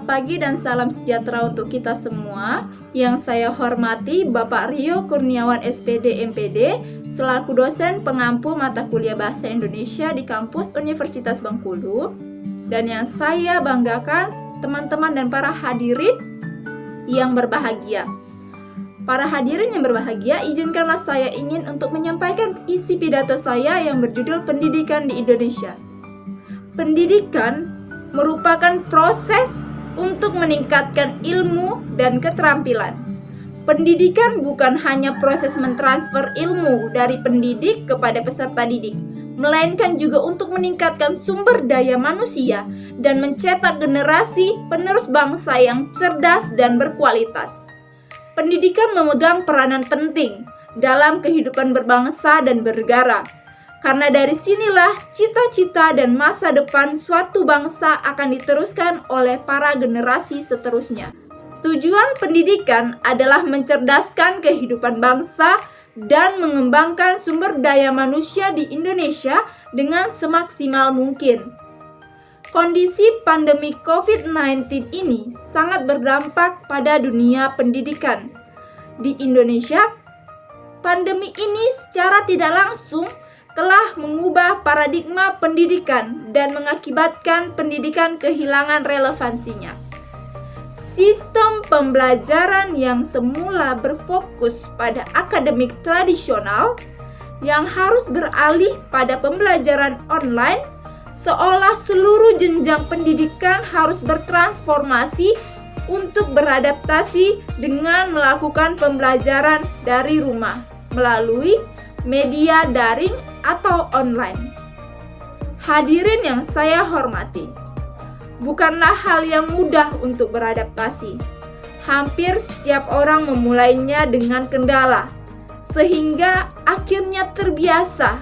Selamat pagi dan salam sejahtera untuk kita semua. Yang saya hormati Bapak Rio Kurniawan SPD MPD selaku dosen pengampu mata kuliah Bahasa Indonesia di kampus Universitas Bengkulu. Dan yang saya banggakan teman-teman dan para hadirin yang berbahagia. Para hadirin yang berbahagia, izinkanlah saya ingin untuk menyampaikan isi pidato saya yang berjudul Pendidikan di Indonesia. Pendidikan merupakan proses untuk meningkatkan ilmu dan keterampilan. Pendidikan bukan hanya proses mentransfer ilmu dari pendidik kepada peserta didik, melainkan juga untuk meningkatkan sumber daya manusia dan mencetak generasi penerus bangsa yang cerdas dan berkualitas. Pendidikan memegang peranan penting dalam kehidupan berbangsa dan bernegara. Karena dari sinilah cita-cita dan masa depan suatu bangsa akan diteruskan oleh para generasi seterusnya. Tujuan pendidikan adalah mencerdaskan kehidupan bangsa dan mengembangkan sumber daya manusia di Indonesia dengan semaksimal mungkin. Kondisi pandemi COVID-19 ini sangat berdampak pada dunia pendidikan. Di Indonesia, pandemi ini secara tidak langsung telah mengubah paradigma pendidikan dan mengakibatkan pendidikan kehilangan relevansinya. Sistem pembelajaran yang semula berfokus pada akademik tradisional yang harus beralih pada pembelajaran online, seolah seluruh jenjang pendidikan harus bertransformasi untuk beradaptasi dengan melakukan pembelajaran dari rumah melalui media daring atau online. Hadirin yang saya hormati, bukanlah hal yang mudah untuk beradaptasi. Hampir setiap orang memulainya dengan kendala, sehingga akhirnya terbiasa.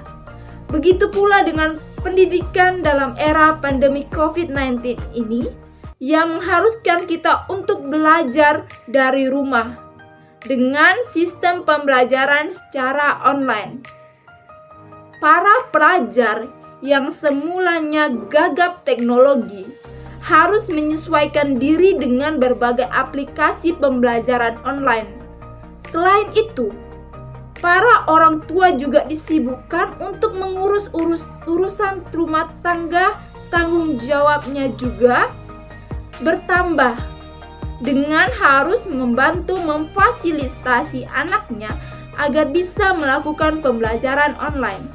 Begitu pula dengan pendidikan dalam era pandemi COVID-19 ini, yang mengharuskan kita untuk belajar dari rumah dengan sistem pembelajaran secara online. Para pelajar yang semulanya gagap teknologi harus menyesuaikan diri dengan berbagai aplikasi pembelajaran online. Selain itu, para orang tua juga disibukkan untuk mengurus urusan rumah tangga, tanggung jawabnya juga bertambah dengan harus membantu memfasilitasi anaknya agar bisa melakukan pembelajaran online.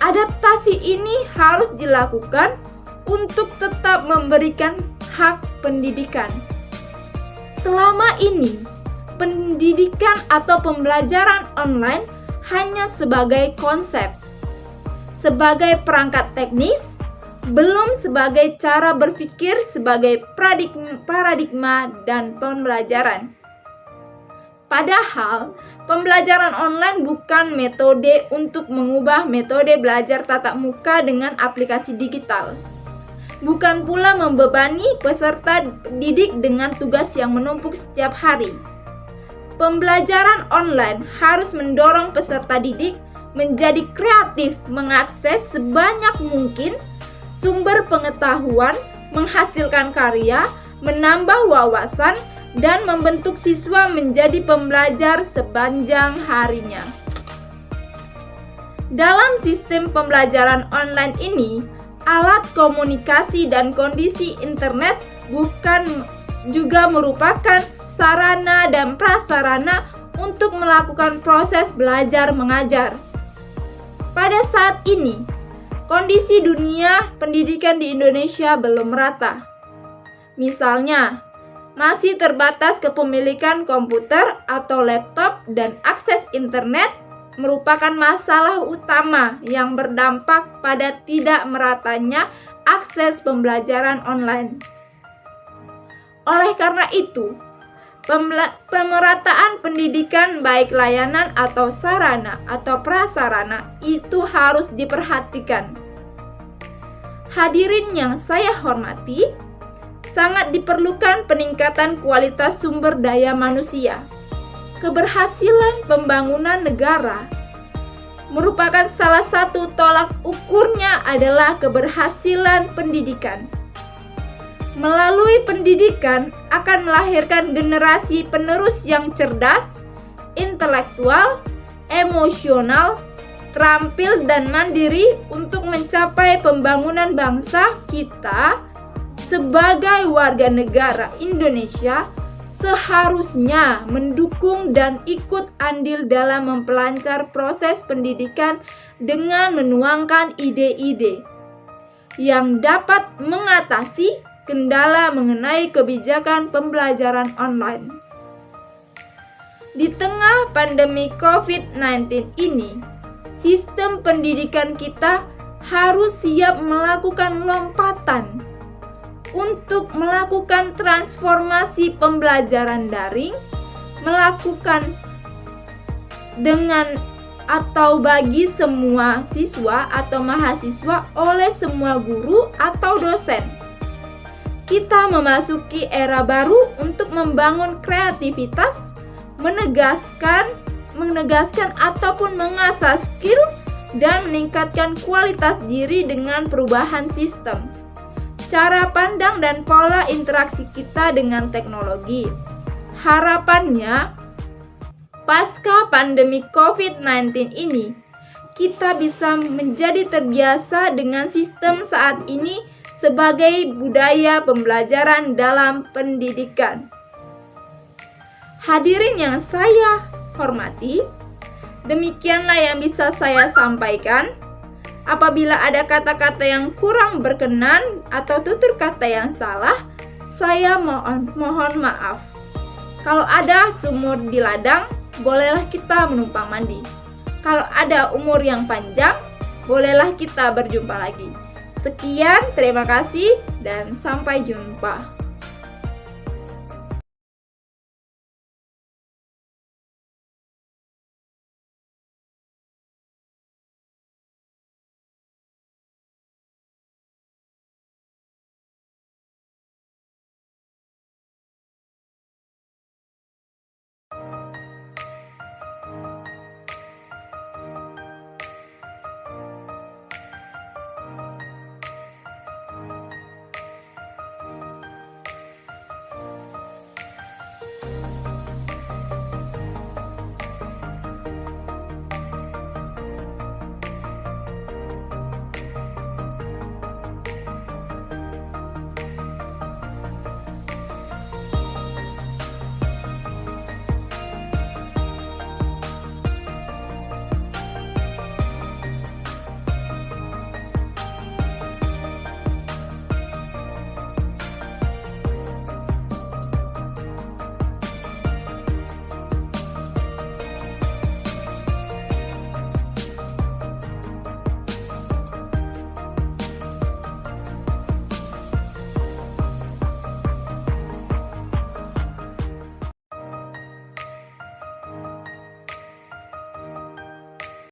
Adaptasi ini harus dilakukan untuk tetap memberikan hak pendidikan. Selama ini, pendidikan atau pembelajaran online hanya sebagai konsep, sebagai perangkat teknis, belum sebagai cara berpikir sebagai paradigma dan pembelajaran. Padahal, pembelajaran online bukan metode untuk mengubah metode belajar tatap muka dengan aplikasi digital. Bukan pula membebani peserta didik dengan tugas yang menumpuk setiap hari. Pembelajaran online harus mendorong peserta didik menjadi kreatif, mengakses sebanyak mungkin sumber pengetahuan, menghasilkan karya, menambah wawasan, dan membentuk siswa menjadi pembelajar sepanjang harinya. Dalam sistem pembelajaran online ini, alat komunikasi dan kondisi internet bukan juga merupakan sarana dan prasarana untuk melakukan proses belajar mengajar. Pada saat ini, kondisi dunia pendidikan di Indonesia belum merata. Misalnya, masih terbatas kepemilikan komputer atau laptop dan akses internet merupakan masalah utama yang berdampak pada tidak meratanya akses pembelajaran online. Oleh karena itu, pemerataan pendidikan baik layanan atau sarana atau prasarana itu harus diperhatikan. Hadirin yang saya hormati, sangat diperlukan peningkatan kualitas sumber daya manusia. Keberhasilan pembangunan negara merupakan salah satu tolak ukurnya adalah keberhasilan pendidikan. melalui pendidikan akan melahirkan generasi penerus yang cerdas, intelektual, emosional, terampil dan mandiri untuk mencapai pembangunan bangsa kita. Sebagai warga negara Indonesia, seharusnya mendukung dan ikut andil dalam memperlancar proses pendidikan dengan menuangkan ide-ide yang dapat mengatasi kendala mengenai kebijakan pembelajaran online. Di tengah pandemi COVID-19 ini, sistem pendidikan kita harus siap melakukan lompatan untuk melakukan transformasi pembelajaran daring, melakukan dengan atau bagi semua siswa atau mahasiswa oleh semua guru atau dosen. Kita memasuki era baru untuk membangun kreativitas, menegaskan ataupun mengasah skill dan meningkatkan kualitas diri dengan perubahan sistem, cara pandang dan pola interaksi kita dengan teknologi. Harapannya, pasca pandemi COVID-19 ini, kita bisa menjadi terbiasa dengan sistem saat ini sebagai budaya pembelajaran dalam pendidikan. Hadirin yang saya hormati, demikianlah yang bisa saya sampaikan. Apabila ada kata-kata yang kurang berkenan atau tutur kata yang salah, saya mohon maaf. Kalau ada sumur di ladang, bolehlah kita menumpang mandi. Kalau ada umur yang panjang, bolehlah kita berjumpa lagi. Sekian, terima kasih dan sampai jumpa.